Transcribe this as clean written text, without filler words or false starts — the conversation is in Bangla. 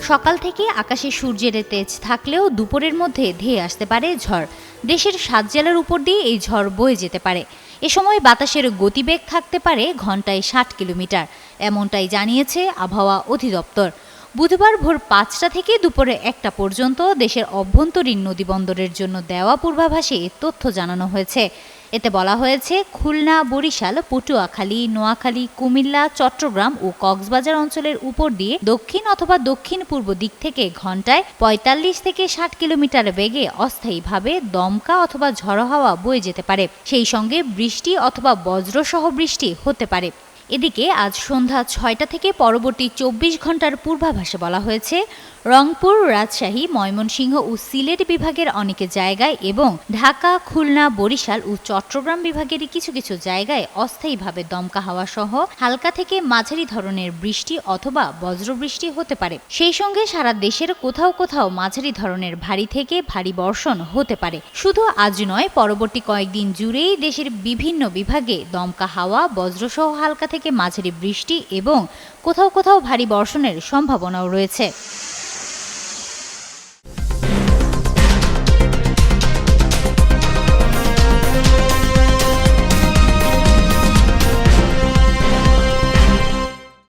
সকাল থেকে আকাশে সূর্যের তেজ থাকলেও দুপুরের মধ্যে ধেয়ে আসতে পারে ঝড়। দেশের ৭ জেলার উপর দিয়ে এই ঝড় বয়ে যেতে পারে। এ সময় বাতাসের গতিবেগ থাকতে পারে ঘন্টায় ৬০ কিলোমিটার, এমনটাই জানিয়েছে আবহাওয়া অধিদপ্তর। বুধবার ভোর ৫টা থেকে দুপুরে ১টা পর্যন্ত দেশের অভ্যন্তরীণ নদীবন্দরের জন্য দেওয়া পূর্বাভাসে তথ্য জানানো হয়েছে। এতে বলা হয়েছে, খুলনা, বরিশাল, পটুয়াখালী, নোয়াখালী, কুমিল্লা, চট্টগ্রাম ও কক্সবাজার অঞ্চলের উপর দিয়ে দক্ষিণ অথবা দক্ষিণ পূর্ব দিক থেকে ঘন্টায় ৪৫ থেকে ৬০ কিলোমিটার বেগে অস্থায়ীভাবে দমকা অথবা ঝড়ো হাওয়া বয়ে যেতে পারে। সেই সঙ্গে বৃষ্টি অথবা বজ্রসহ বৃষ্টি হতে পারে। এদিকে আজ সন্ধ্যা ৬টা থেকে পরবর্তী ২৪ ঘন্টার পূর্বাভাসে বলা হয়েছে, রংপুর, রাজশাহী, ময়মনসিংহ ও সিলেট বিভাগের অনেক জায়গায় এবং ঢাকা, খুলনা, বরিশাল ও চট্টগ্রাম বিভাগের কিছু কিছু জায়গায় অস্থায়ীভাবে দমকা হাওয়া সহ হালকা থেকে মাঝারি ধরনের বৃষ্টি অথবা বজ্রবৃষ্টি হতে পারে। সেই সঙ্গে সারা দেশের কোথাও কোথাও মাঝারি ধরনের ভারী থেকে ভারী বর্ষণ হতে পারে। শুধু আজ নয়, পরবর্তী কয়েকদিন জুড়েই দেশের বিভিন্ন বিভাগে দমকা হাওয়া, বজ্রসহ হালকা থেকে মাঝারি বৃষ্টি এবং কোথাও কোথাও ভারী বর্ষণের সম্ভাবনাও রয়েছে।